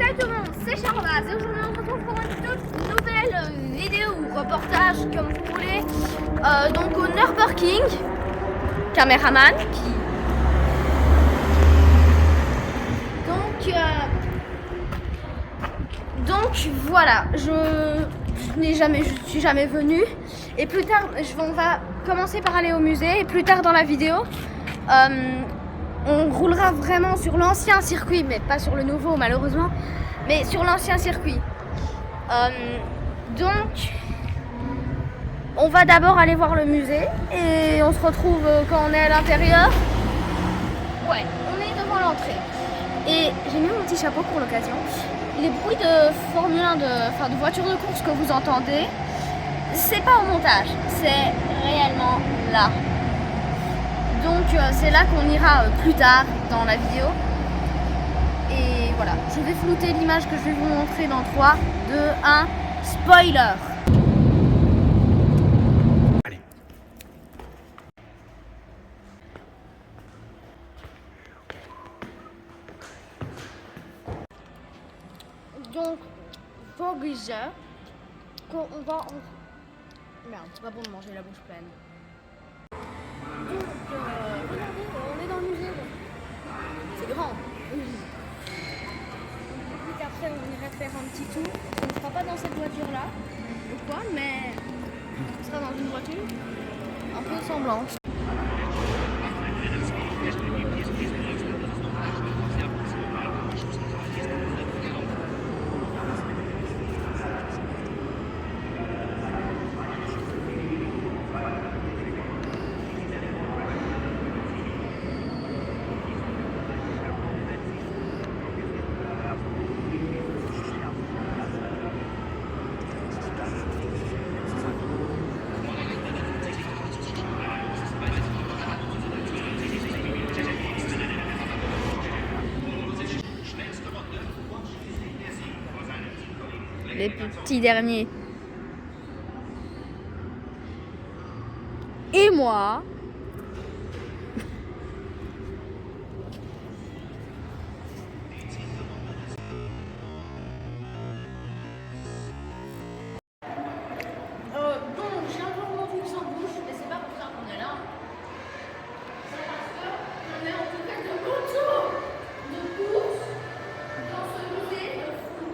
Salut tout le monde, c'est Charbaz et aujourd'hui on se retrouve pour une toute nouvelle vidéo ou reportage comme vous voulez. Donc au Nürburgring, caméraman qui... Donc voilà, je suis jamais venue et plus tard on va commencer par aller au musée et plus tard dans la vidéo on roulera vraiment sur l'ancien circuit, mais pas sur le nouveau malheureusement, mais sur l'ancien circuit. Donc on va d'abord aller voir le musée et on se retrouve quand on est à l'intérieur. Ouais, on est devant l'entrée et j'ai mis mon petit chapeau pour l'occasion. Les bruits de Formule 1, de voitures de course que vous entendez, c'est pas au montage, c'est réellement là. Donc c'est là qu'on ira plus tard dans la vidéo. Et voilà, je vais flouter l'image que je vais vous montrer dans 3, 2, 1, spoiler. Allez. Donc, Vogue, qu'on va... Merde, c'est pas bon de manger la bouche pleine. Donc, regardez, on est dans le musée. C'est grand. Et puis qu'après, on irait faire un petit tour. On ne sera pas dans cette voiture-là, ou quoi, mais on sera dans une voiture un peu semblante. Les petits derniers. Et moi. Bon, j'ai encore mon truc sans bouche, mais c'est pas pour ça qu'on est là. C'est parce qu'on est en tout cas de retour de course dans ce musée de fou.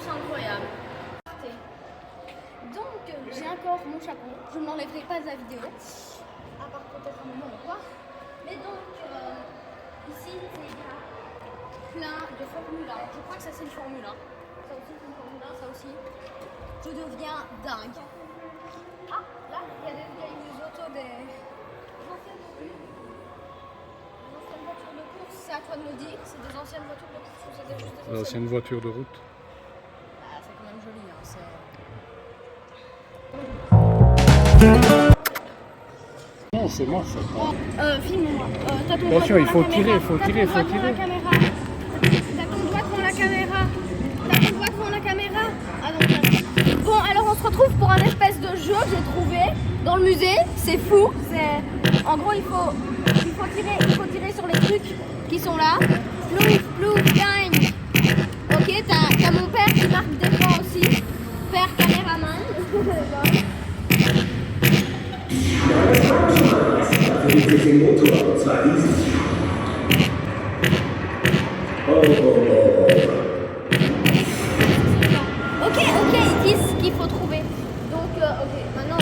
C'est incroyable. Donc j'ai encore mon chapeau, je ne l'enlèverai pas de la vidéo, à part peut-être un moment ou quoi. Mais donc ici il y a plein de Formule 1. Je crois que ça c'est une Formule 1. Ça aussi c'est une Formule 1, ça aussi. Je deviens dingue. Ah là il y a des autos des anciennes voitures de course, c'est à toi de me dire, c'est des anciennes voitures de course ou c'était juste des L'ancienne voiture de route. Ah, c'est quand même joli, hein, c'est... Non, c'est moi ça. Filme-moi. T'as ton Attention, doigt il faut devant la tirer, caméra. il faut T'as tirer, ton il faut doigt devant la tirer. caméra. T'as ton doigt devant la caméra. T'as ton doigt devant la caméra. Ah non, bon, alors on se retrouve pour un espèce de jeu que j'ai trouvé dans le musée. C'est fou. C'est... En gros, il faut tirer sur les trucs qui sont là. Plouf, plouf, gagne. Ok, t'as mon père qui marque des points aussi. Père caméraman. Ok, ils disent ce qu'il faut trouver. Donc, ok, maintenant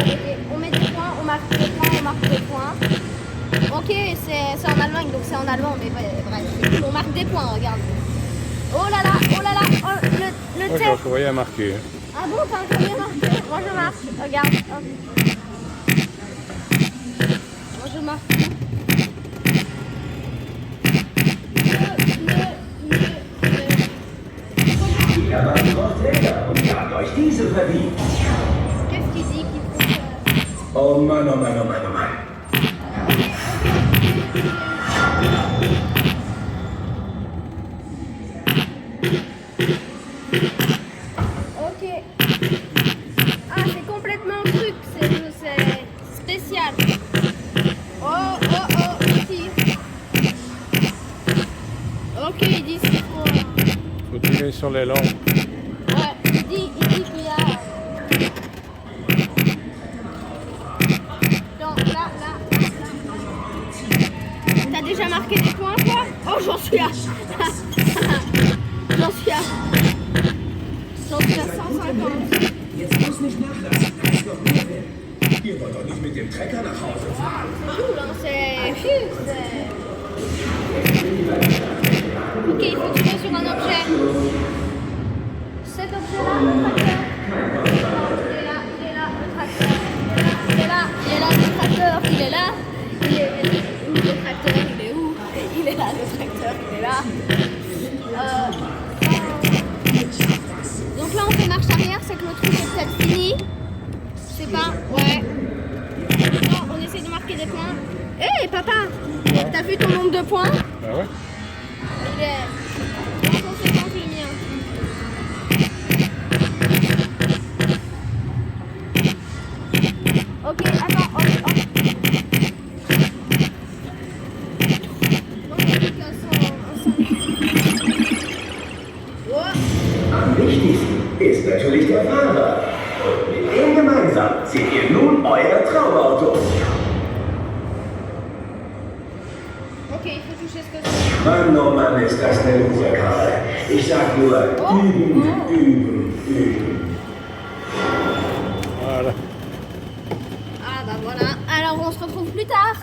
on met des points, on marque des points, on marque des points. Ok, c'est en Allemagne, donc c'est en allemand, mais bref, on marque des points, regarde. Oh là là, oh, le Moi j'ai texte. encore rien marqué. Ah bon, t'as encore rien marqué? Moi je marque, regarde. Hop. Moi je marque. Qu'est-ce qu'il dit qu'il faut faire? Oh Mann, oh Mann, oh Mann, oh Mann. est sur les lampes. Ouais, il dit qu'il y a... Non, là. T'as déjà marqué des points, toi? Oh, j'en suis à... J'en suis à 150. Ihr wollt doch nicht mit dem Trecker nach Hause fahren. C'est... Ok, il faut tirer sur un objet. Cet objet-là, le tracteur. Il est là, le tracteur. Il est là, le tracteur. Il est là. Il est où le tracteur? Il est où? Il est là, le tracteur. Il est là. Donc là, on fait marche arrière, c'est que le truc est peut-être fini. Je sais pas, ouais. Non, on essaie de marquer des points. Hé, papa! T'as vu ton nombre de points? Ah ouais? Il est 150 le mien. Ok, attends, hop. Non, il y a plus qu'un 100. Am wichtigsten ist natürlich der Fahrer. Und mit dem gemeinsam seht ihr nun euer Traumauto. Ok, il faut toucher ce que c'est. Mann, oh Mann, ist das eine Loserkarre. Ich sag nur, üben. Voilà. Ah bah voilà. Alors on se retrouve plus tard.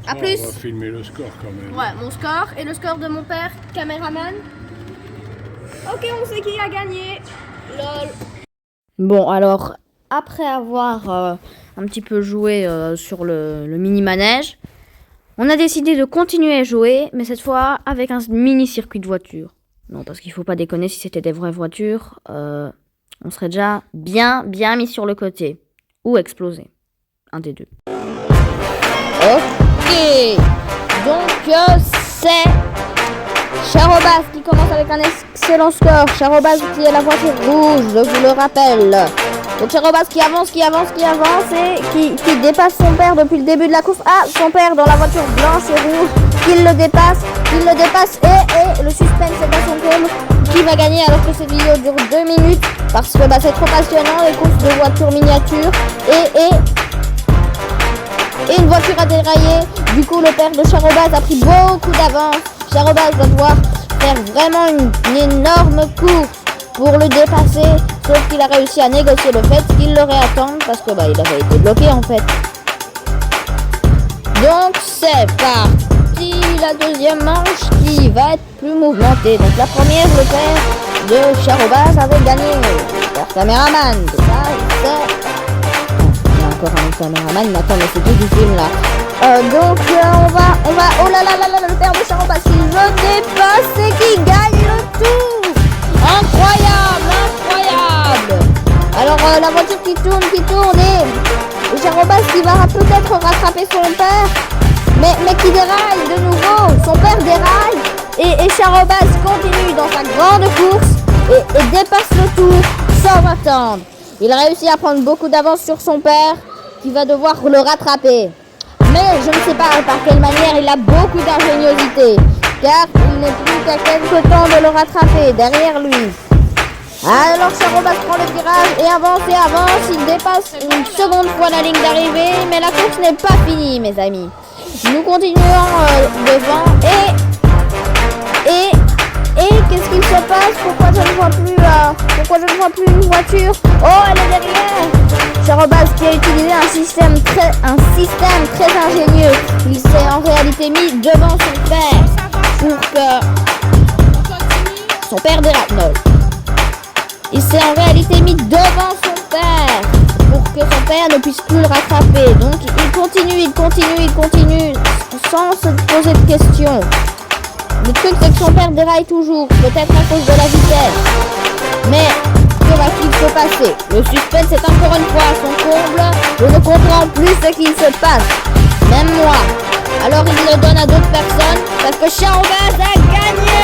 À plus. On va filmer le score quand même. Ouais, mon score et le score de mon père, caméraman. Ok, on sait qui a gagné. Lol. Bon, alors, après avoir un petit peu joué sur le mini-manège, on a décidé de continuer à jouer, mais cette fois avec un mini-circuit de voiture. Non, parce qu'il faut pas déconner, si c'était des vraies voitures, on serait déjà bien mis sur le côté. Ou explosé. Un des deux. Ok. Donc, c'est Charobas qui commence avec un excellent score. Charobas qui est la voiture rouge, je vous le rappelle. Donc Charobas qui avance et qui dépasse son père depuis le début de la course. Ah, son père dans la voiture blanche et rouge, qui le dépasse et le suspense est à son comble. Qui va gagner alors que cette vidéo dure 2 minutes parce que c'est trop passionnant, les courses de voitures miniatures et une voiture a déraillé. Du coup, le père de Charobas a pris beaucoup d'avance. Charobas va devoir faire vraiment une énorme course pour le dépasser, sauf qu'il a réussi à négocier le fait qu'il l'aurait attendre parce que il avait été bloqué en fait. Donc c'est parti, la deuxième manche qui va être plus mouvementée. Donc la première, le père de Charobas avait gagné. Le caméraman, c'est ça, c'est... Il y a encore un autre caméraman, mais attends, mais c'est tout du film là. Donc on va, oh là là, le père de Charobas qui le dépasse et qui gagne le tour. Incroyable. Alors la voiture qui tourne et Charobas qui va peut-être rattraper son père, mais qui déraille de nouveau. Son père déraille et Charobas continue dans sa grande course et dépasse le tour sans attendre. Il réussit à prendre beaucoup d'avance sur son père qui va devoir le rattraper. Mais je ne sais pas par quelle manière, il a beaucoup d'ingéniosité, car il n'est plus qu'à quelques temps de le rattraper derrière lui. Alors Charobas prend le virage et avance, il dépasse une seconde fois la ligne d'arrivée, mais la course n'est pas finie mes amis. Nous continuons devant et qu'est-ce qu'il se passe? Pourquoi je ne vois plus une voiture? Oh, elle est derrière. Charobas qui a utilisé un système très ingénieux. Il s'est en réalité mis devant son père pour que son père dérape. Non. Il s'est en réalité mis devant son père pour que son père ne puisse plus le rattraper. Donc il continue sans se poser de questions. Le truc c'est que son père déraille toujours, peut-être à cause de la vitesse. Mais que va-t-il se passer? Le suspense est encore une fois à son comble. Je ne comprends plus ce qu'il se passe. Même moi. Alors il le donne à d'autres personnes parce que Charobas a gagné.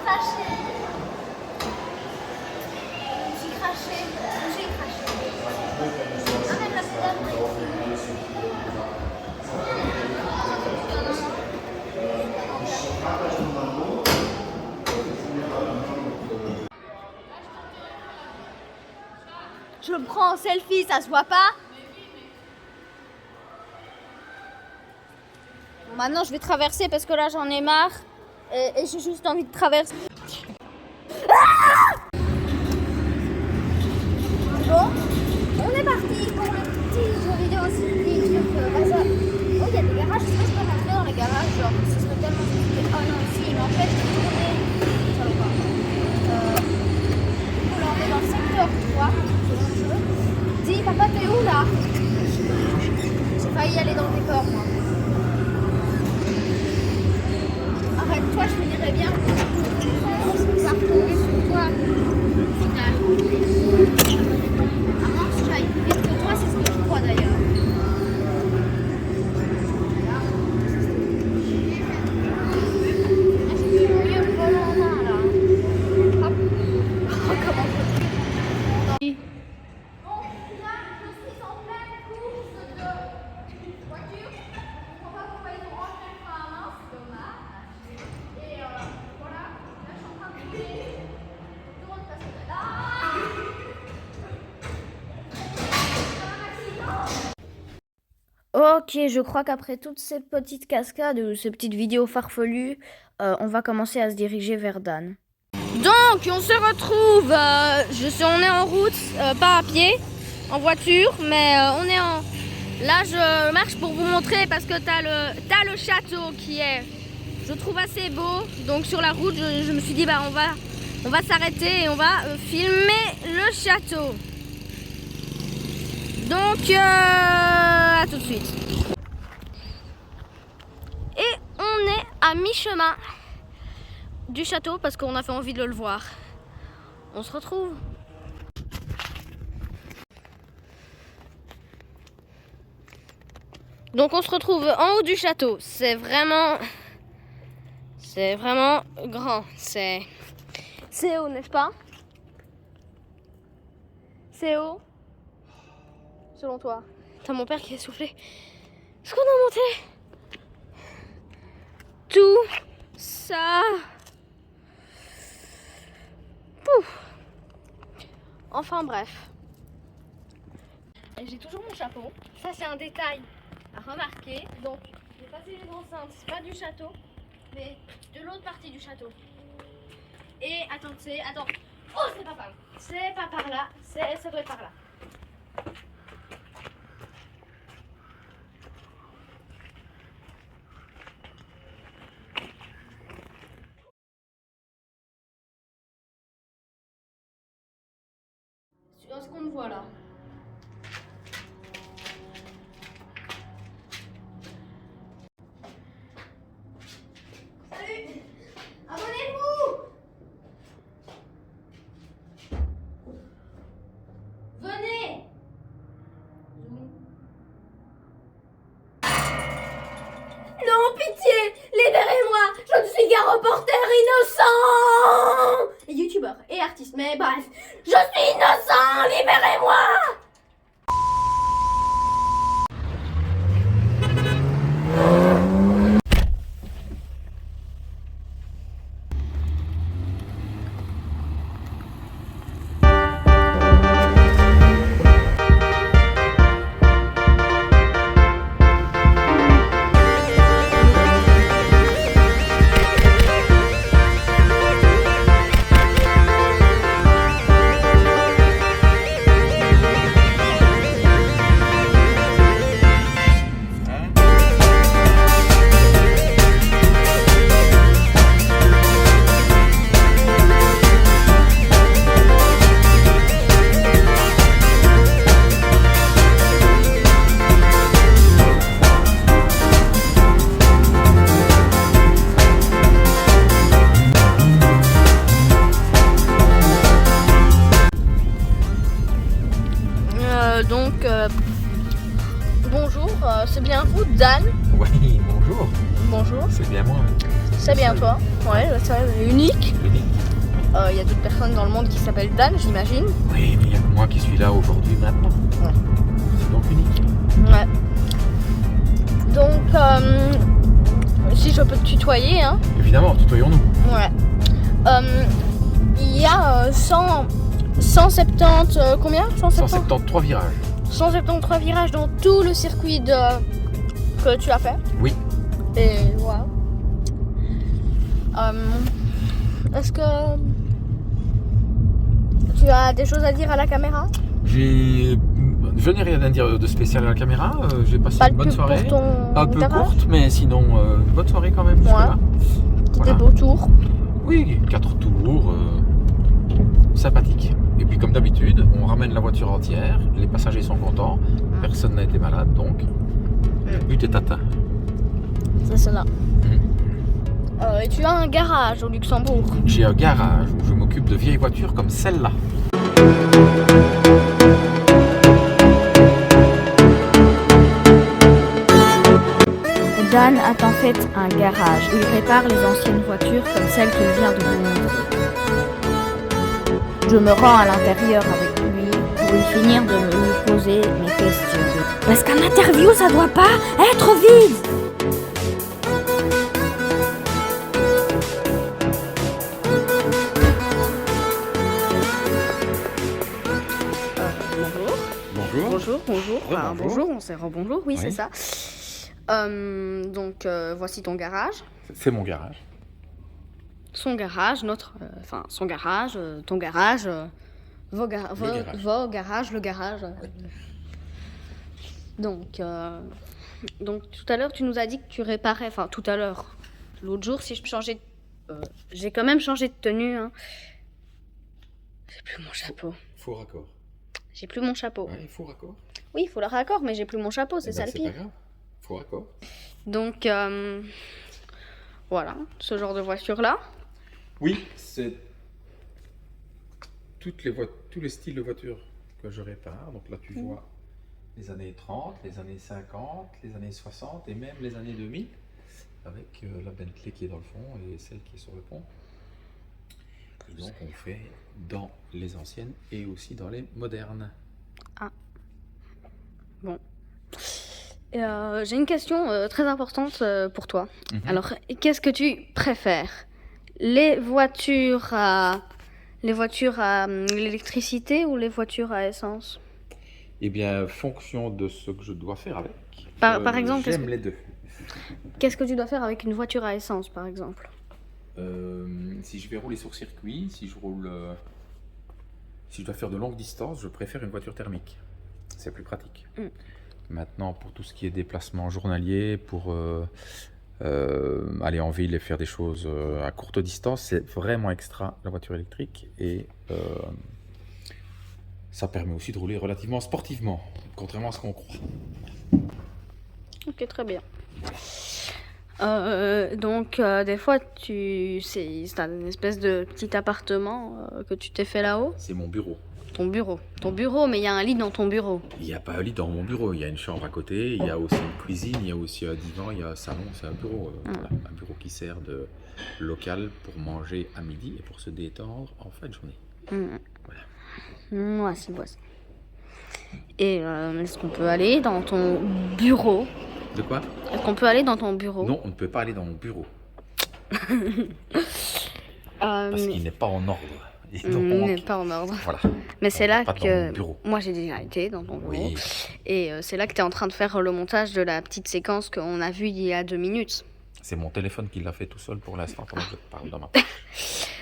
craché. J'ai craché. J'ai craché. Avec la poudre. Je le prends en selfie, ça se voit pas. Bon, maintenant je vais traverser parce que là j'en ai marre et j'ai juste envie de traverser. Bon, on est parti pour le petit jeu vidéo aussi. Oh, il y a des garages, est-ce que je peux rentrer dans les garages? Genre, ce serait tellement compliqué. Oh non, si, il m'empêche de tourner. Ça va pas. Là, on est dans le secteur 3. Dis, papa, t'es où là? J'ai failli aller dans le décor, moi. Arrête-toi, je finirai bien. Ça retomber sur toi. Final. À moins que j'aille plus vite que toi, c'est ce que je crois d'ailleurs. J'ai mieux le volant en main là. Hop. Oh, comment je... Ok, je crois qu'après toutes ces petites cascades ou ces petites vidéos farfelues, on va commencer à se diriger vers Dan. Donc, on se retrouve, on est en route, pas à pied, en voiture, mais on est en... Là, je marche pour vous montrer parce que t'as le château qui est, je trouve, assez beau. Donc, sur la route, je me suis dit, bah, on va s'arrêter et on va filmer le château. Donc, à tout de suite. Et on est à mi-chemin du château parce qu'on a fait envie de le voir. On se retrouve. Donc on se retrouve en haut du château. C'est vraiment grand. C'est haut, n'est-ce pas? C'est haut. Selon toi. T'as mon père qui est soufflé. Est-ce qu'on a monté tout ça? Pouf. Enfin bref. J'ai toujours mon chapeau. Ça c'est un détail à remarquer. Donc je vais passer les enceintes. C'est pas du château, mais de l'autre partie du château. Et attends. Oh, c'est pas par là. C'est pas par là. Ça doit être par là. Est-ce qu'on me voit là? Salut! Abonnez-vous! Venez! Non, pitié! Libérez-moi! Je ne suis qu'un reporter innocent! Et youtubeur et artiste, mais bref, je suis innocent! Libérez-moi! Bonjour, c'est bien vous, Dan? Oui, bonjour. Bonjour. C'est bien moi. C'est bien toi. Ouais, c'est unique. Unique. Il y a d'autres personnes dans le monde qui s'appellent Dan, j'imagine. Oui, mais il y a que moi qui suis là aujourd'hui, maintenant. Ouais. C'est donc unique. Ouais. Donc, si je peux te tutoyer, hein. Évidemment, tutoyons-nous. Ouais. Il y a 170, combien 173 virages. 173 virages dans tout le circuit que tu as fait. Oui. Et voilà. Est-ce que tu as des choses à dire à la caméra? Je n'ai rien à dire de spécial à la caméra. J'ai passé Pas une de bonne pub soirée. pour ton Un peu garage? courte, mais sinon une bonne soirée quand même. jusque-là. Des Voilà. beaux tours. Oui, 4 tours. Sympathique. Et puis comme d'habitude, on ramène la voiture entière. Les passagers sont contents. Personne n'a été malade, donc le but est atteint. C'est cela. Et tu as un garage au Luxembourg. J'ai un garage où je m'occupe de vieilles voitures comme celle-là. Dan a en fait un garage. Il répare les anciennes voitures comme celle qu'il vient de vous montrer. Je me rends à l'intérieur avec lui pour y finir de lui poser mes questions. Parce qu'un interview, ça doit pas être vide. Bonjour. Bonjour. Rebonjour. Bonjour, on s'est rebonjour, oui, Oui. c'est ça. Donc, voici ton garage. C'est mon garage. Son garage, son garage, ton garage, vos garages, le garage. Donc tout à l'heure, tu nous as dit que tu réparais, enfin tout à l'heure, l'autre jour, si je changeais, j'ai quand même changé de tenue. Hein. J'ai plus mon chapeau. Faux raccord. J'ai plus mon chapeau. Ouais, faux raccord. Oui, il faut le raccord, mais j'ai plus mon chapeau, c'est ça le C'est pire. pas grave. Faux raccord. Donc voilà, ce genre de voiture-là. Oui, c'est tous les styles de voitures que je répare. Donc là, tu vois les années 30, les années 50, les années 60 et même les années 2000 avec la Bentley qui est dans le fond et celle qui est sur le pont. Et donc, on fait dans les anciennes et aussi dans les modernes. Bon. J'ai une question très importante pour toi. Alors, qu'est-ce que tu préfères? Les voitures à l'électricité ou les voitures à essence? Eh bien, fonction de ce que je dois faire avec. Par exemple, j'aime les deux. Qu'est-ce que tu dois faire avec une voiture à essence, par exemple? Si je vais rouler sur circuit, si je dois faire de longues distances, je préfère une voiture thermique. C'est plus pratique. Maintenant, pour tout ce qui est déplacement journalier, pour aller en ville et faire des choses à courte distance, c'est vraiment extra la voiture électrique et ça permet aussi de rouler relativement sportivement, contrairement à ce qu'on croit. Ok, très bien. Donc, des fois, c'est une espèce de petit appartement que tu t'es fait là-haut. C'est mon bureau. Ton bureau, mais il y a un lit dans ton bureau. Il n'y a pas un lit dans mon bureau, il y a une chambre à côté, il y a aussi une cuisine, il y a aussi un divan, il y a un salon, c'est un bureau. Voilà, un bureau qui sert de local pour manger à midi et pour se détendre en fin de journée. Voilà. Ouais, c'est beau ça. Et est-ce qu'on peut aller dans ton bureau? De quoi? Est-ce qu'on peut aller dans ton bureau? Non, on ne peut pas aller dans mon bureau. Parce qu'il n'est pas en ordre. Et donc, Il n'est pas en ordre. Voilà. Mais c'est là pas dans que mon bureau. moi j'ai déjà été dans ton bureau. Oui. Et c'est là que tu es en train de faire le montage de la petite séquence qu'on a vue il y a 2 minutes. C'est mon téléphone qui l'a fait tout seul pour l'instant pendant que je te parle dans ma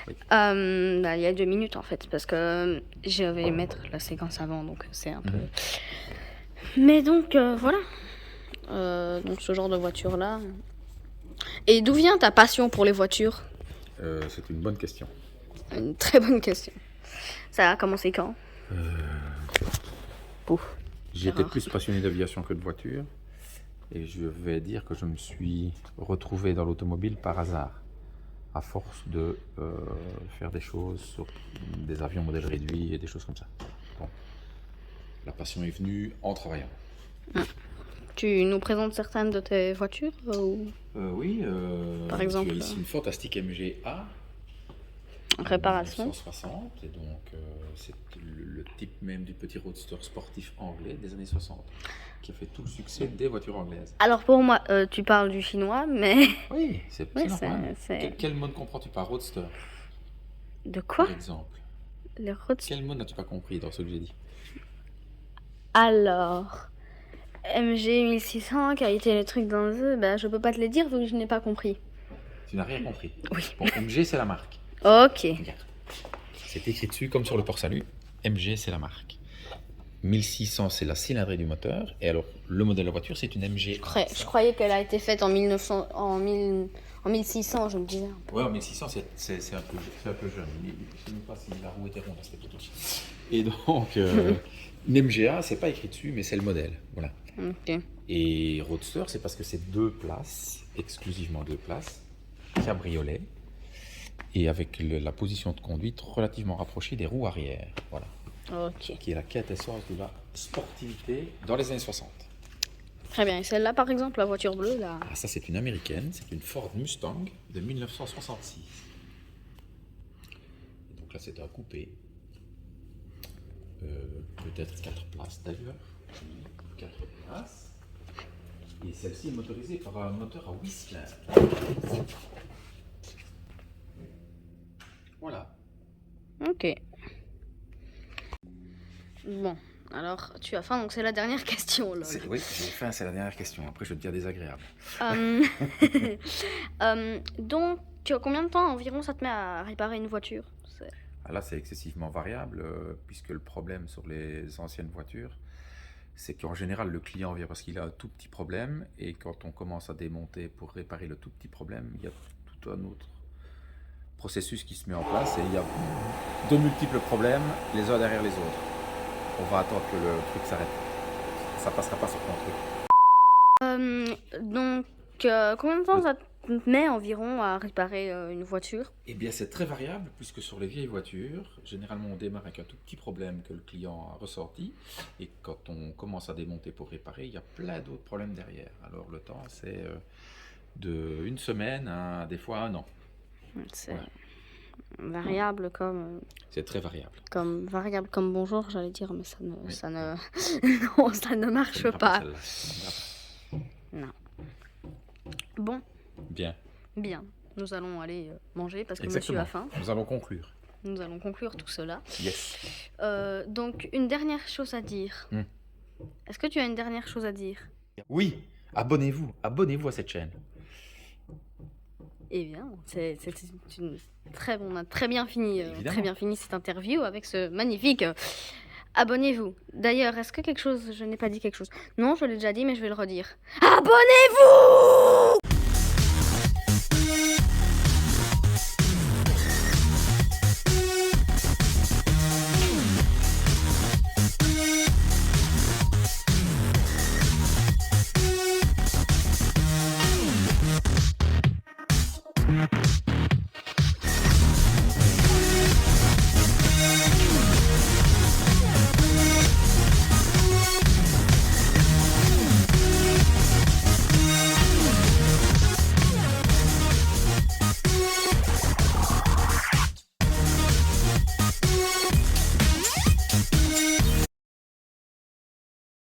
oui. Il y a 2 minutes en fait, parce que je vais mettre la séquence avant, donc c'est un peu... Mais donc voilà. Donc ce genre de voiture là. Et d'où vient ta passion pour les voitures? C'est une bonne question. Une très bonne question. Ça a commencé quand? Pouf. J'étais rare. plus passionné d'aviation que de voiture. Et je vais dire que je me suis retrouvé dans l'automobile par hasard. À force de faire des choses sur des avions modèle réduit et des choses comme ça. Bon. La passion est venue en travaillant. Tu nous présentes certaines de tes voitures ou Oui, Par exemple, tu as ici une fantastique MGA. réparation 1960, et donc c'est le type même du petit roadster sportif anglais des années 60, qui a fait tout le succès des voitures anglaises. Alors pour moi, tu parles du chinois, mais Oui, c'est Ouais, normal. c'est- Quel mode comprends-tu par roadster, de quoi? par exemple? Le roadster. Quel mode n'as-tu pas compris dans ce que j'ai dit? Alors, MG 1600, qui a été le truc dans le jeu, ben, je peux pas te le dire vu que je n'ai pas compris. Tu n'as rien compris. Oui. Bon, MG, c'est la marque. Ok. Regarde. C'est écrit dessus comme sur le port-salut. MG, c'est la marque. 1600, c'est la cylindrée du moteur. Et alors, le modèle de la voiture, c'est une MG. Je croyais qu'elle a été faite en 1900, en 1600, je me disais. Ouais, en 1600, c'est un peu jeune. Je ne sais même pas si la roue était ronde à cette époque. Et donc, une MGA, c'est pas écrit dessus, mais c'est le modèle. Voilà. Ok. Et Roadster, c'est parce que c'est 2 places, exclusivement 2 places, cabriolet, et avec la position de conduite relativement rapprochée des roues arrière. Voilà. Ok. Qui est la quintessence de la sportivité dans les années 60. Très bien. Et celle-là, par exemple, la voiture bleue, là. Ah, ça, c'est une américaine, c'est une Ford Mustang de 1966. Et donc là, c'est un coupé. Peut-être 4 places d'ailleurs. 4 places. Et celle-ci est motorisée par un moteur à Whistler. Voilà. Ok. Bon, alors tu as faim, donc c'est la dernière question. Là. Oui, j'ai faim, c'est la dernière question. Après, je vais te dire désagréable. Donc, combien de temps environ ça te met à réparer une voiture? Ah, là, c'est excessivement variable, puisque le problème sur les anciennes voitures, c'est qu'en général, le client vient parce qu'il a un tout petit problème, et quand on commence à démonter pour réparer le tout petit problème, il y a tout un autre processus qui se met en place, et il y a de multiples problèmes, les uns derrière les autres. On va attendre que le truc s'arrête. Ça passera pas sur ton truc. Donc, combien de temps ça te met environ à réparer une voiture? Eh bien, c'est très variable, puisque sur les vieilles voitures, généralement, on démarre avec un tout petit problème que le client a ressorti, et quand on commence à démonter pour réparer, il y a plein d'autres problèmes derrière. Alors, le temps, c'est de 1 semaine à des fois 1 an. C'est Voilà. variable comme... C'est très variable. Comme variable comme bonjour, j'allais dire, mais ça ne, Oui. ça ne, non, ça ne marche Ça n'ira pas. celle-là. Ça n'ira pas. Non. Bon, Bien. bien. Nous allons aller manger parce que Exactement. monsieur a faim. Nous allons conclure. Nous allons conclure tout cela. Yes. Donc, une dernière chose à dire. Est-ce que tu as une dernière chose à dire? Oui, abonnez-vous à cette chaîne. Eh bien, c'est une on a très bien fini cette interview avec ce magnifique. Abonnez-vous. D'ailleurs, est-ce que je n'ai pas dit quelque chose? Non, je l'ai déjà dit, mais je vais le redire. Abonnez-vous!